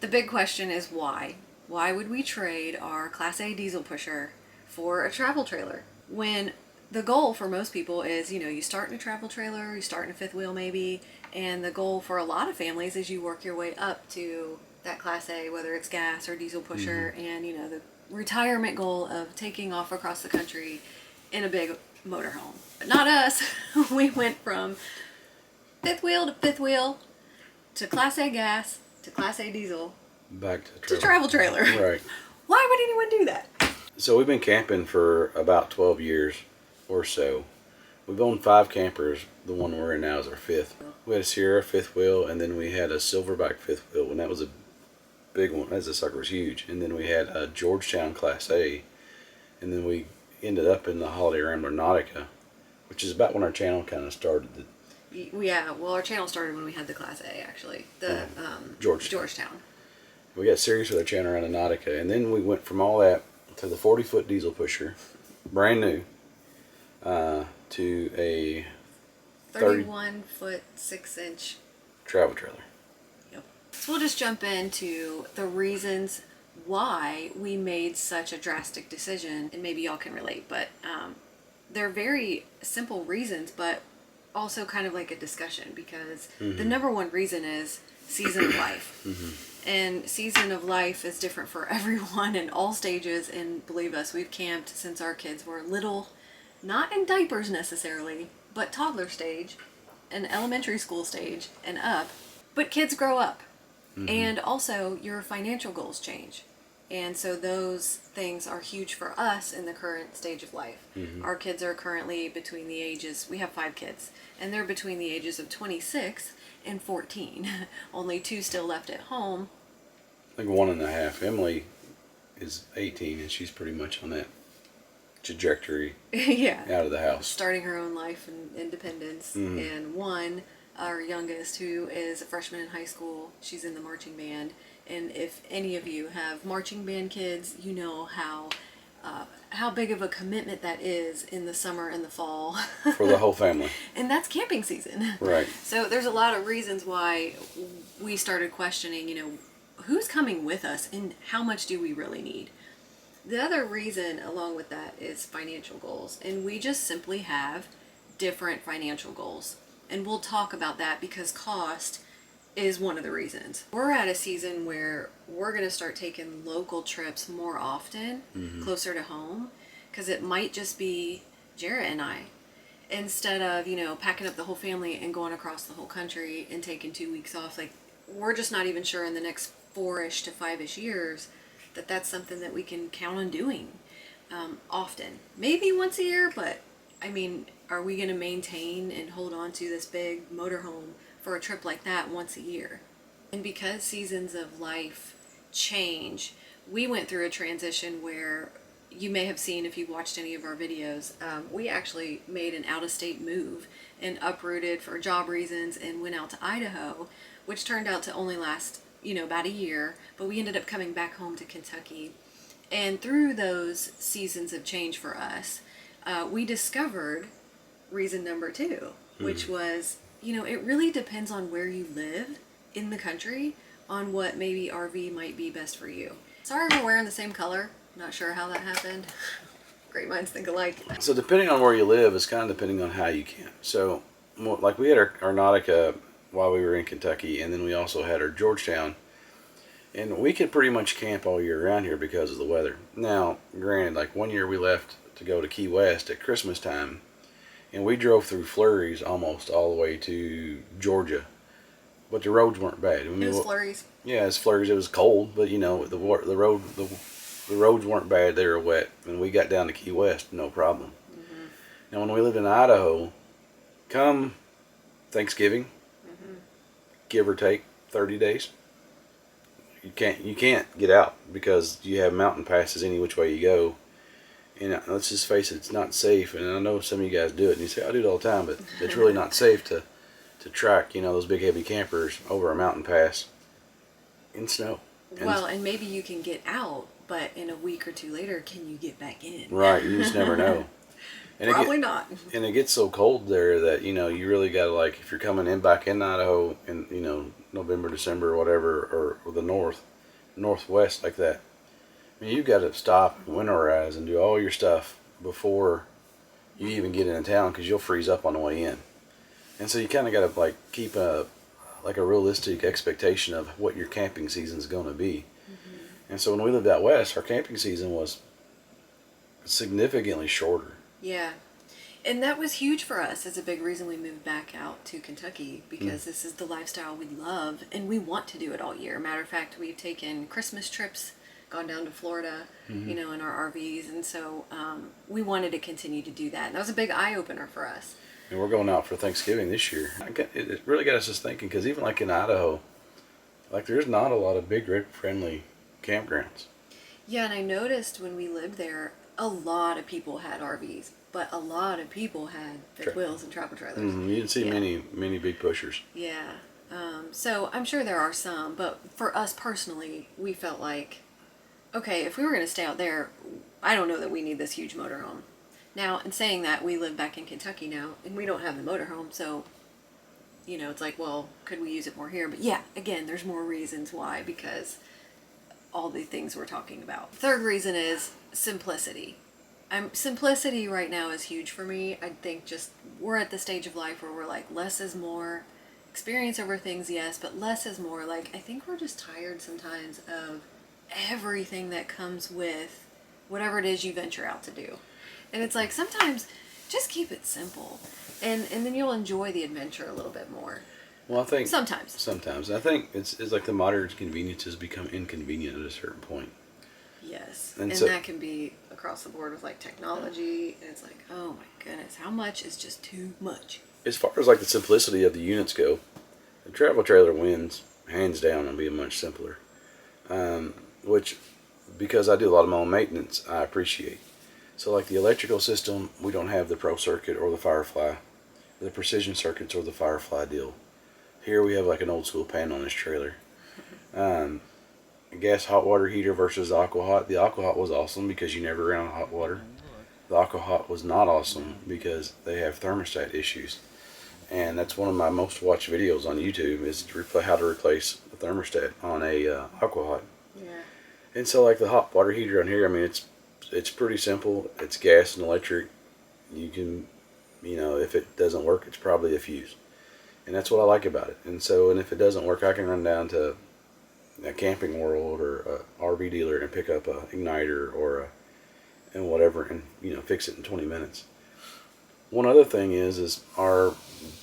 The big question is why? Why would we trade our Class A diesel pusher for a travel trailer? When the goal for most people is, you start in a travel trailer, you start in a fifth wheel maybe, and the goal for a lot of families is you work your way up to that Class A, whether it's gas or diesel pusher, and the retirement goal of taking off across the country in a big motorhome. But not us. We went from fifth wheel to fifth wheel to Class A gas to Class A diesel Back to travel trailer. Right. Why would anyone do that? So we've been camping for about 12 years or so. We've owned 5 campers. The one we're in now is our 5th. We had a Sierra fifth wheel, and then we had a Silverback fifth wheel, and that was a big one. That sucker was huge. And then we had a Georgetown Class A, and then we ended up in the Holiday Rambler Nautica, which is about when our channel kind of started. Yeah, well, our channel started when we had the Class A, actually. The Georgetown. We got serious with our channel around the Nautica, and then we went from all that to the 40-foot diesel pusher, brand new, to a 31-foot, 6-inch travel trailer. Yep. So we'll just jump into the reasons why we made such a drastic decision, and maybe y'all can relate, but they're very simple reasons, but also kind of like a discussion, because the number one reason is season of life. And season of life is different for everyone in all stages, and believe us, we've camped since our kids were little, not in diapers necessarily, but toddler stage and elementary school stage and up. But kids grow up, and also your financial goals change. And so those things are huge for us in the current stage of life. Our kids are currently between the ages, we have 5 kids, and they're between the ages of 26 and 14. Only 2 still left at home. I think 1.5. Emily is 18, and she's pretty much on that trajectory. Yeah. Out of the house. Starting her own life and independence. And one, our youngest, who is a freshman in high school, she's in the marching band. And if any of you have marching band kids, you know how big of a commitment that is in the summer and the fall. For the whole family. And that's camping season. Right. So there's a lot of reasons why we started questioning, who's coming with us and how much do we really need? The other reason along with that is financial goals. And we just simply have different financial goals. And we'll talk about that because cost is one of the reasons. We're at a season where we're going to start taking local trips more often, closer to home, because it might just be Jarrett and I. Instead of, packing up the whole family and going across the whole country and taking 2 weeks off. Like, we're just not even sure in the next 4-ish to 5-ish years that that's something that we can count on doing often. Maybe once a year, but I mean, are we going to maintain and hold on to this big motorhome for a trip like that once a year? And because seasons of life change, we went through a transition where you may have seen if you watched any of our videos, we actually made an out-of-state move and uprooted for job reasons and went out to Idaho, which turned out to only last about a year, but we ended up coming back home to Kentucky. And through those seasons of change for us, we discovered reason number 2, which was, it really depends on where you live in the country on what maybe RV might be best for you. Sorry we're wearing the same color. Not sure how that happened. Great minds think alike. So depending on where you live is kind of depending on how you camp. So like we had our Nautica while we were in Kentucky, and then we also had our Georgetown, and we could pretty much camp all year around here because of the weather. Now, granted, like one year we left to go to Key West at Christmas time, and we drove through flurries almost all the way to Georgia, but the roads weren't bad. I mean, it was flurries. Yeah, it was flurries. It was cold, but the roads weren't bad. They were wet, and we got down to Key West, no problem. Now, when we lived in Idaho, come Thanksgiving, give or take 30 days, you can't get out because you have mountain passes any which way you go. And let's just face it, it's not safe. And I know some of you guys do it, and you say, I do it all the time, but it's really not safe to track, those big heavy campers over a mountain pass in snow. And maybe you can get out, but in a week or 2 later, can you get back in? Right, you just never know. And Probably not. And it gets so cold there that, you know, you really got to, like, if you're coming in back in Idaho in, you know, November, December, whatever, or the northwest like that, I mean, you've got to stop and winterize and do all your stuff before you even get into town, because you'll freeze up on the way in. And so you kind of got to, like, keep a realistic expectation of what your camping season is going to be. Mm-hmm. And so when we lived out west, our camping season was significantly shorter. Yeah. And that was huge for us. It's a big reason we moved back out to Kentucky, because this is the lifestyle we love and we want to do it all year. Matter of fact, we've taken Christmas trips, gone down to Florida, you know, in our RVs. And so we wanted to continue to do that. And that was a big eye opener for us. And we're going out for Thanksgiving this year. It really got us just thinking, because even like in Idaho, like there's not a lot of big rig friendly campgrounds. Yeah, and I noticed when we lived there, a lot of people had RVs, but a lot of people had fifth wheels and travel trailers. You didn't see many big pushers. Yeah. So I'm sure there are some, but for us personally, we felt like, okay, if we were going to stay out there, I don't know that we need this huge motorhome. Now, in saying that, we live back in Kentucky now, and we don't have the motorhome, so, you know, it's like, well, could we use it more here? But yeah, again, there's more reasons why, because all the things we're talking about. Third reason is simplicity. Simplicity right now is huge for me. I think just we're at the stage of life where we're like, less is more. Experience over things, yes, but less is more. Like, I think we're just tired sometimes of everything that comes with whatever it is you venture out to do. And it's like, sometimes just keep it simple, and then you'll enjoy the adventure a little bit more. Well, I think sometimes I think it's like the modern conveniences become inconvenient at a certain point. Yes, and so, that can be across the board with like technology, and it's like, oh my goodness, how much is just too much? As far as like the simplicity of the units go, the travel trailer wins hands down and being much simpler. Which, because I do a lot of my own maintenance, I appreciate. So like the electrical system, we don't have the Pro Circuit or the Firefly, the precision circuits or the Firefly deal. Here we have like an old school pan on this trailer. Gas hot water heater versus the Aqua Hot. The Aqua Hot was awesome because you never ran out of hot water. The Aqua Hot was not awesome because they have thermostat issues. And that's one of my most watched videos on YouTube, is how to replace the thermostat on a Aqua Hot. Yeah. And so like the hot water heater on here, I mean, it's pretty simple. It's gas and electric. You can, you know, if it doesn't work, it's probably a fuse. And that's what I like about it. And so, and if it doesn't work, I can run down to a Camping World or a RV dealer and pick up a igniter or and whatever, and, you know, fix it in 20 minutes. One other thing is our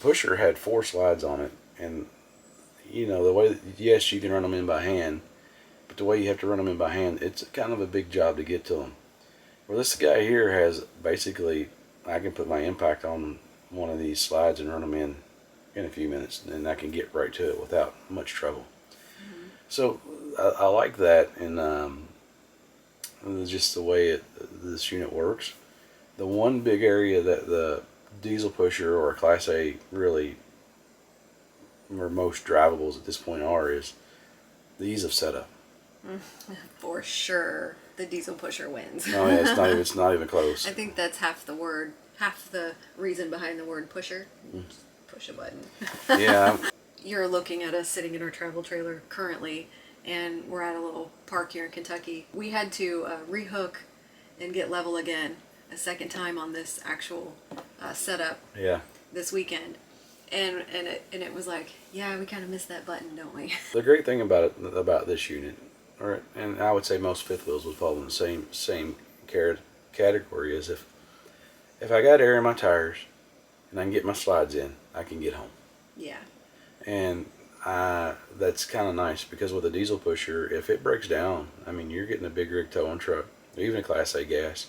pusher had 4 slides on it, and, you know, the way, yes, you can run them in by hand, but the way you have to run them in by hand, it's kind of a big job to get to them. Well, this guy here has basically, I can put my impact on one of these slides and run them in a few minutes, and I can get right to it without much trouble. Mm-hmm. So I like that, and just the way this unit works. The one big area that the diesel pusher or a Class A really, or most drivables at this point are, is the ease of setup. For sure, the diesel pusher wins. No, yeah, it's not even close. I think that's half the reason behind the word pusher. Just push a button. Yeah. You're looking at us sitting in our travel trailer currently, and we're at a little park here in Kentucky. We had to rehook and get level again a second time on this actual setup. Yeah. This weekend, and it was like, yeah, we kind of missed that button, don't we? The great thing about this unit, and I would say most fifth wheels would fall in the same category, is if I got air in my tires and I can get my slides in, I can get home. Yeah. And that's kind of nice, because with a diesel pusher, if it breaks down, I mean, you're getting a big rig towing truck, even a Class A gas.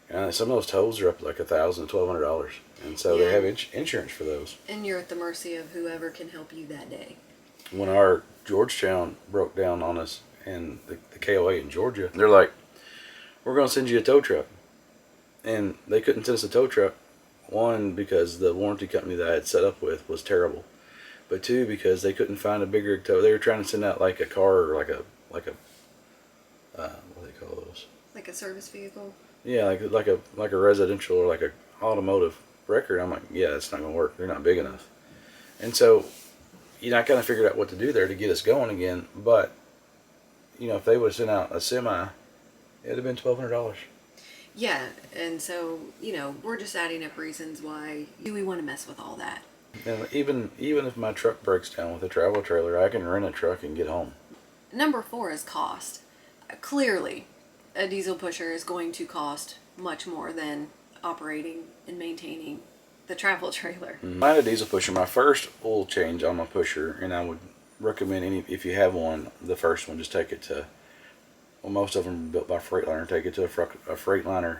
Some of those tows are up to like $1,000 to $1,200, and so they have insurance for those. And you're at the mercy of whoever can help you that day. When our Georgetown broke down on us, and the KOA in Georgia, they're like, "We're going to send you a tow truck," and they couldn't send us a tow truck. One, because the warranty company that I had set up with was terrible, but two, because they couldn't find a big rig tow. They were trying to send out like a car, or like a what do they call those? Like a service vehicle. Yeah, like a residential or like a automotive record. I'm like, yeah, that's not gonna work. They're not big enough. And so, I kind of figured out what to do there to get us going again. But if they would have sent out a semi, it'd have been $1,200. Yeah, and so, we're just adding up reasons why do we want to mess with all that. And even if my truck breaks down with a travel trailer, I can rent a truck and get home. Number 4 is cost. Clearly, a diesel pusher is going to cost much more than operating and maintaining the travel trailer. I had a diesel pusher. My first oil change on my pusher, and I would recommend if you have one, the first one, just take it to. Well, most of them are built by Freightliner. Take it to a Freightliner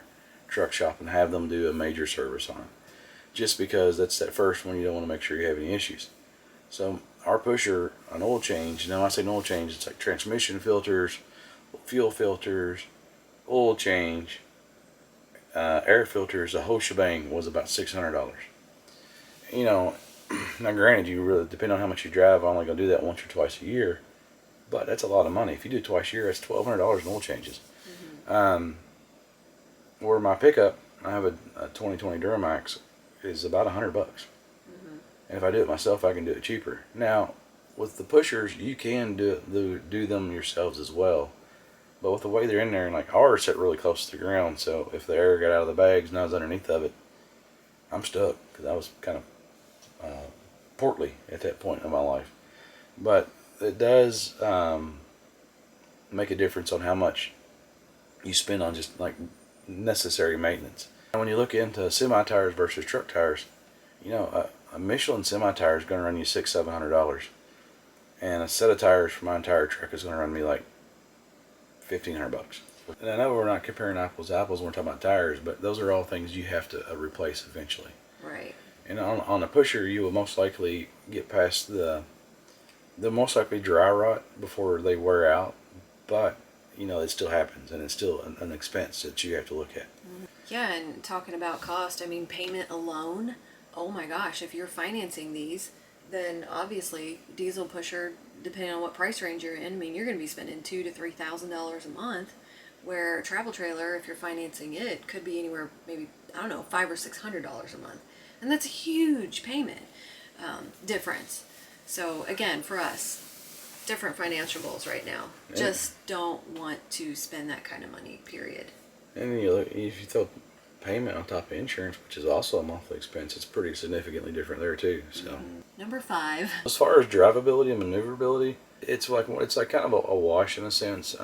truck shop and have them do a major service on it. Just because that's that first one, you don't want to make sure you have any issues. So our pusher, an oil change. Now I say an oil change, it's like transmission filters, fuel filters, oil change, air filters. The whole shebang was about $600. Now granted, you really depend on how much you drive. I'm only gonna do that once or twice a year, but that's a lot of money. If you do it twice a year, that's $1,200 in oil changes. Where my pickup, I have a 2020 Duramax, is about $100. And if I do it myself, I can do it cheaper. Now, with the pushers, you can do them yourselves as well. But with the way they're in there, and like ours set really close to the ground, so if the air got out of the bags and I was underneath of it, I'm stuck because I was kind of portly at that point in my life. But it does make a difference on how much you spend on just like necessary maintenance. And when you look into semi tires versus truck tires, a Michelin semi tire is going to run you $600-700, and a set of tires for my entire truck is going to run me like $1,500. And I know we're not comparing apples to apples when we're talking about tires, but those are all things you have to replace eventually. Right. And on a pusher, you will most likely get past they'll most likely dry rot before they wear out, but it still happens, and it's still an expense that you have to look at. Yeah, and talking about cost, I mean, payment alone, oh my gosh, if you're financing these, then obviously diesel pusher, depending on what price range you're in, I mean, you're going to be spending $2,000 to $3,000 a month, where a travel trailer, if you're financing it, could be anywhere maybe, I don't know, $500 or $600 a month. And that's a huge payment difference. So again, for us, different financial goals right now. Yeah. Just don't want to spend that kind of money, period. And if you throw payment on top of insurance, which is also a monthly expense, it's pretty significantly different there too. So Number 5. as far as drivability and maneuverability, it's like kind of a wash in a sense.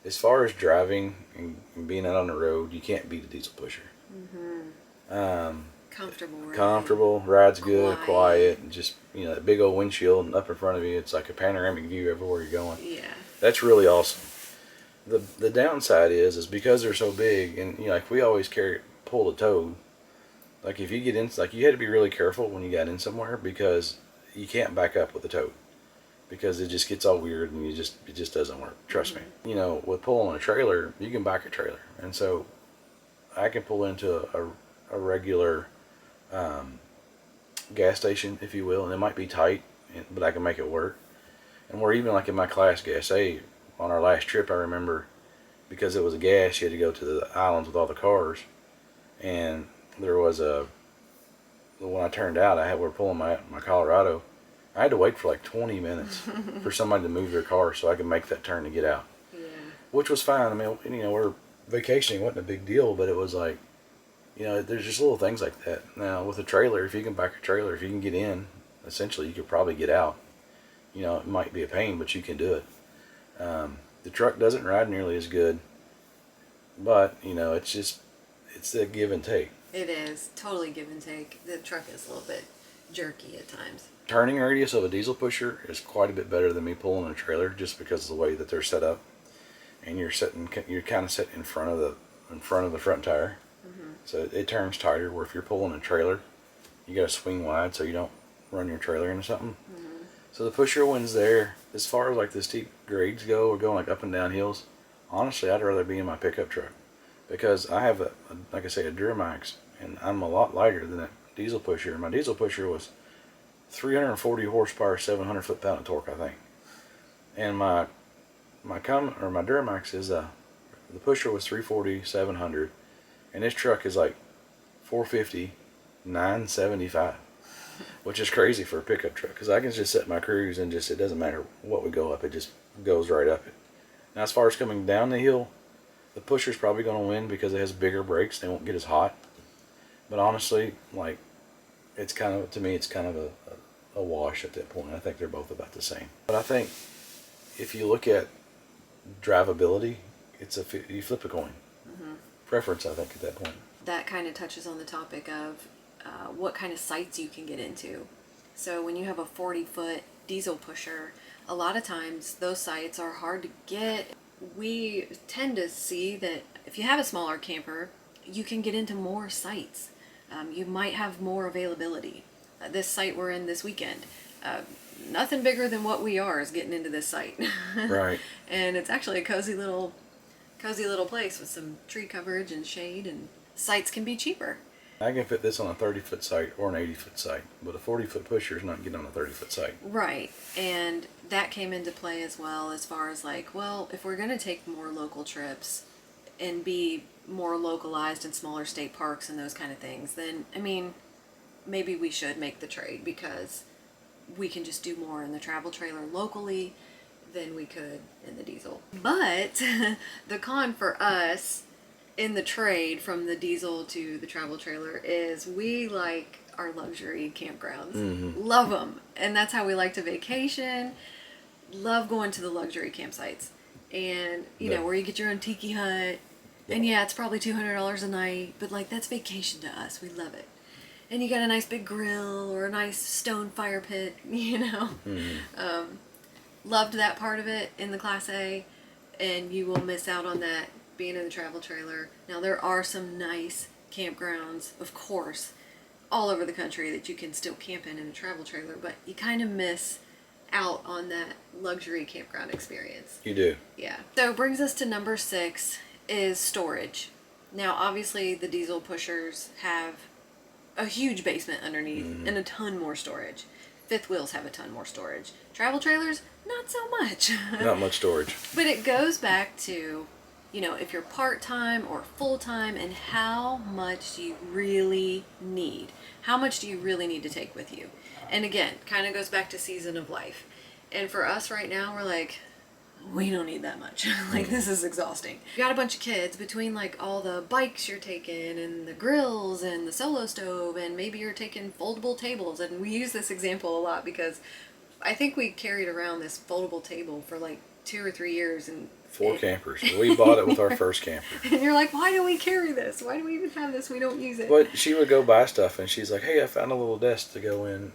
As far as driving and being out on the road, you can't beat a diesel pusher. Comfortable, rides good, quiet, and just that big old windshield up in front of you. It's like a panoramic view everywhere you're going. Yeah. That's really awesome. The downside is because they're so big, and like we always pull the tow. Like if you get in, like you had to be really careful when you got in somewhere because you can't back up with the tow because it just gets all weird and it just doesn't work. Trust me. With pulling a trailer, you can back a trailer, and so I can pull into a regular gas station, if you will, and it might be tight, but I can make it work. And we're even like in my Class Gas A on our last trip, I remember, because it was a gas, you had to go to the islands with all the cars, and there was when I turned out, we were pulling my Colorado. I had to wait for like 20 minutes for somebody to move their car so I could make that turn to get out. Yeah. Which was fine. I mean, we're vacationing, it wasn't a big deal, but it was like, there's just little things like that. Now, with a trailer, if you can back a trailer, if you can get in, essentially you could probably get out. It might be a pain, but you can do it. The truck doesn't ride nearly as good, but, it's the give and take. It is totally give and take. The truck is a little bit jerky at times. Turning radius of a diesel pusher is quite a bit better than me pulling a trailer, just because of the way that they're set up, and you're kind of set in front of the front tire, so it turns tighter. Where if you're pulling a trailer, you got to swing wide so you don't run your trailer into something. So the pusher wins there. As far as like the steep grades go, or going like up and down hills, honestly, I'd rather be in my pickup truck because I have like I say, a Duramax, and I'm a lot lighter than that diesel pusher. My diesel pusher was 340 horsepower, 700 foot-pound of torque, I think. And my Duramax is The pusher was 340, 700, and this truck is like 450, 975, which is crazy for a pickup truck because I can just set my cruise and just, it doesn't matter what we go up, it just goes right up it. Now, as far as coming down the hill, the pusher's probably going to win because it has bigger brakes. They won't get as hot. But honestly, like, it's kind of, to me, it's kind of a wash at that point. I think they're both about the same. But I think if you look at drivability, you flip a coin. Preference, I think, at that point. That kind of touches on the topic of what kind of sites you can get into. So when you have a 40-foot diesel pusher, a lot of times those sites are hard to get. We tend to see that if you have a smaller camper, you can get into more sites. You might have more availability. This site we're in this weekend, nothing bigger than what we are is getting into this site. Right. And it's actually a cozy little place with some tree coverage and shade, and sites can be cheaper. I can fit this on a 30-foot site or an 80-foot site, but a 40-foot pusher is not getting on a 30-foot site. Right. And that came into play as well, as far as like, well, if we're going to take more local trips and be more localized in smaller state parks and those kind of things, then, I mean, maybe we should make the trade because we can just do more in the travel trailer locally than we could in the diesel. But the con for us in the trade from the diesel to the travel trailer is we like our luxury campgrounds. Love them. And that's how we like to vacation. Love going to the luxury campsites. And, you know, where you get your own tiki hut. And yeah, it's probably $200 a night, but like that's vacation to us. We love it. And you got a nice big grill or a nice stone fire pit, you know. Loved that part of it in the Class A, and you will miss out on that being in the travel trailer. Now, there are some nice campgrounds, of course, all over the country that you can still camp in a travel trailer, but you kind of miss out on that luxury campground experience. You do. Yeah. So it brings us to number 6 is storage. Now, obviously, the diesel pushers have a huge basement underneath and a ton more storage. Fifth wheels have a ton more storage. Travel trailers, not so much. Not much storage. But it goes back to, you know, if you're part-time or full-time, and how much do you really need? How much do you really need to take with you? And again, kind of goes back to season of life. And for us right now, we're like, we don't need that much. Like, this is exhausting. You got a bunch of kids between like all the bikes you're taking and the grills and the solo stove, and maybe you're taking foldable tables. And we use this example a lot because I think we carried around this foldable table for like 2 or 3 years, and 4 campers. We bought it with our first camper. And you're like, why do we carry this? Why do we even have this? We don't use it. But she would go buy stuff, and she's like, "Hey, I found a little desk to go in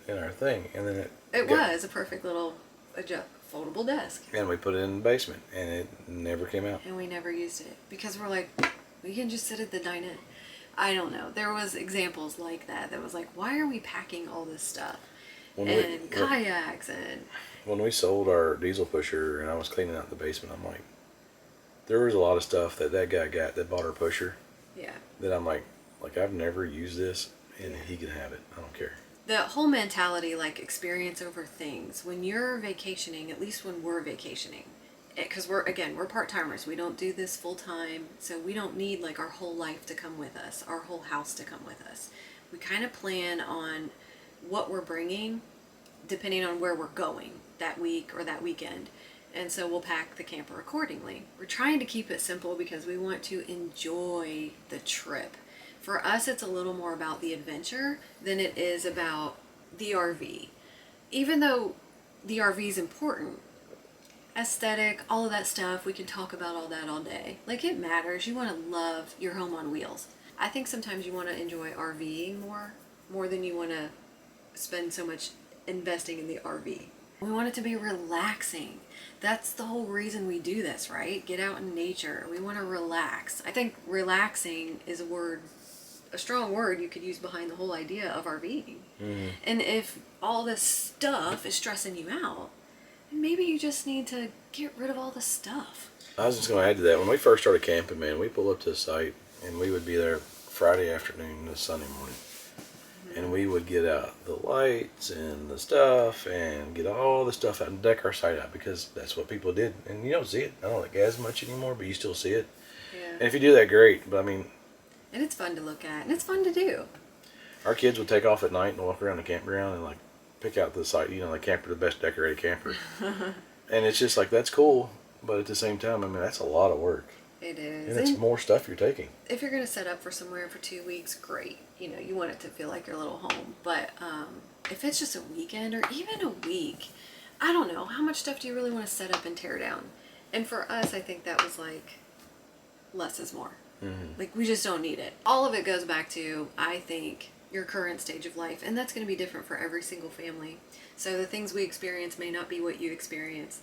our thing," and then it was a perfect little foldable desk. And we put it in the basement, and it never came out. And we never used it because we're like, we can just sit at the dine-in. I don't know. There was examples like that was like, why are we packing all this stuff? Kayaks and... When we sold our diesel pusher and I was cleaning out the basement, I'm like, there was a lot of stuff that guy got that bought our pusher. Yeah. That I'm like I've never used this, and he can have it. I don't care. The whole mentality, like experience over things. When you're vacationing, at least when we're vacationing, because we're part-timers. We don't do this full-time, so we don't need like our whole life to come with us, our whole house to come with us. We kind of plan on what we're bringing depending on where we're going that week or that weekend. And so we'll pack the camper accordingly. We're trying to keep it simple because we want to enjoy the trip. For us, it's a little more about the adventure than it is about the RV. Even though the RV is important, aesthetic, all of that stuff, we can talk about all that all day. Like, it matters. You want to love your home on wheels. I think sometimes you want to enjoy RVing more than you want to spend so much investing in the RV. We want it to be relaxing. That's the whole reason we do this, right? Get out in nature. We want to relax. I think relaxing is a strong word you could use behind the whole idea of RVing. And if all this stuff is stressing you out, maybe you just need to get rid of all the stuff. I was just going to add to that. When we first started camping, man, we pull up to the site and we would be there Friday afternoon to Sunday morning. And we would get out the lights and the stuff and get all the stuff out and deck our site out because that's what people did. And you don't see it. I don't think as much anymore, but you still see it. Yeah. And if you do that, great. But I mean, and it's fun to look at and it's fun to do. Our kids would take off at night and walk around the campground and like pick out the site, the camper, the best decorated camper. And it's just like, that's cool. But at the same time, I mean, that's a lot of work. It is. And it's more stuff you're taking. If you're going to set up for somewhere for 2 weeks, great. You want it to feel like your little home. But if it's just a weekend or even a week, I don't know. How much stuff do you really want to set up and tear down? And for us, I think that was like less is more. Mm-hmm. Like, we just don't need it. All of it goes back to, I think, your current stage of life. And that's going to be different for every single family. So the things we experience may not be what you experience.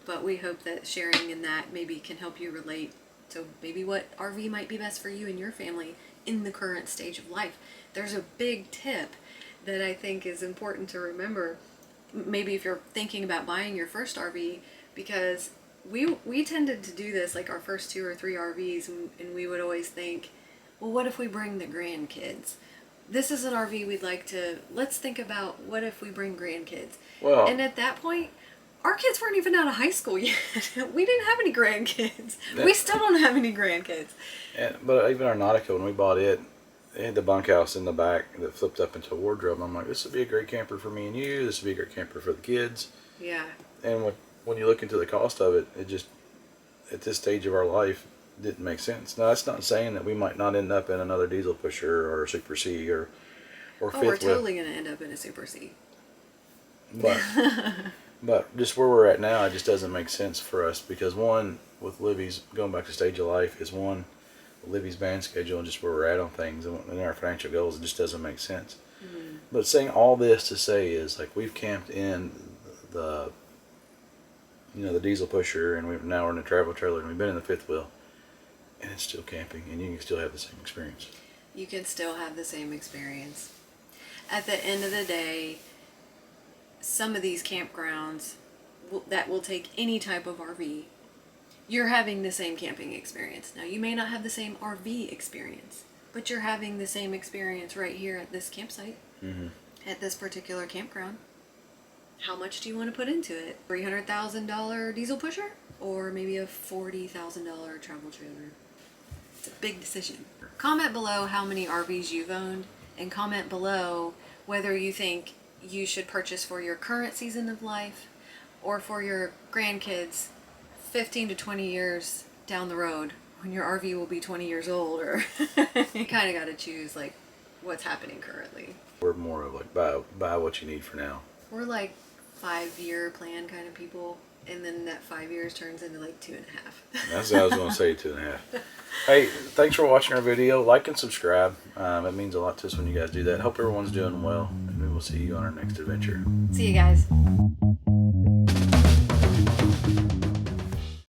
But we hope that sharing in that maybe can help you relate to maybe what RV might be best for you and your family in the current stage of life. There's a big tip that I think is important to remember. Maybe if you're thinking about buying your first RV, because we tended to do this like our first 2 or 3 RVs, and we would always think, well, what if we bring the grandkids? This is an RV we'd like to, let's think about what if we bring grandkids. Well, and at that point, our kids weren't even out of high school yet. We didn't have any grandkids. We still don't have any grandkids. But even our Nautica, when we bought it had the bunkhouse in the back that flipped up into a wardrobe. I'm like, this would be a great camper for me and you. This would be a great camper for the kids. Yeah. And when you look into the cost of it, it just, at this stage of our life, didn't make sense. Now, that's not saying that we might not end up in another diesel pusher or a Super C or fifth wheel. We're totally going to end up in a Super C. But just where we're at now, it just doesn't make sense for us because one, with Libby's, going back to stage of life, is one, Libby's band schedule and just where we're at on things and our financial goals, it just doesn't make sense. Mm-hmm. But saying all this to say is, like, we've camped in the diesel pusher, and now we're in the travel trailer, and we've been in the fifth wheel, and it's still camping, and you can still have the same experience. You can still have the same experience. At the end of the day, some of these campgrounds that will take any type of RV, you're having the same camping experience. Now, you may not have the same RV experience, but you're having the same experience right here at this campsite, mm-hmm. at this particular campground. How much do you want to put into it? $300,000 diesel pusher or maybe a $40,000 travel trailer? It's a big decision. Comment below how many RVs you've owned, and comment below whether you think you should purchase for your current season of life or for your grandkids 15 to 20 years down the road when your RV will be 20 years old, or you kind of got to choose like what's happening currently. We're more of like buy what you need for now. We're like 5-year plan kind of people, and then that 5 years turns into like 2.5. That's what I was going to say, 2.5. Hey, thanks for watching our video. Like and subscribe. It means a lot to us when you guys do that. Hope everyone's doing well, and we will see you on our next adventure. See you guys.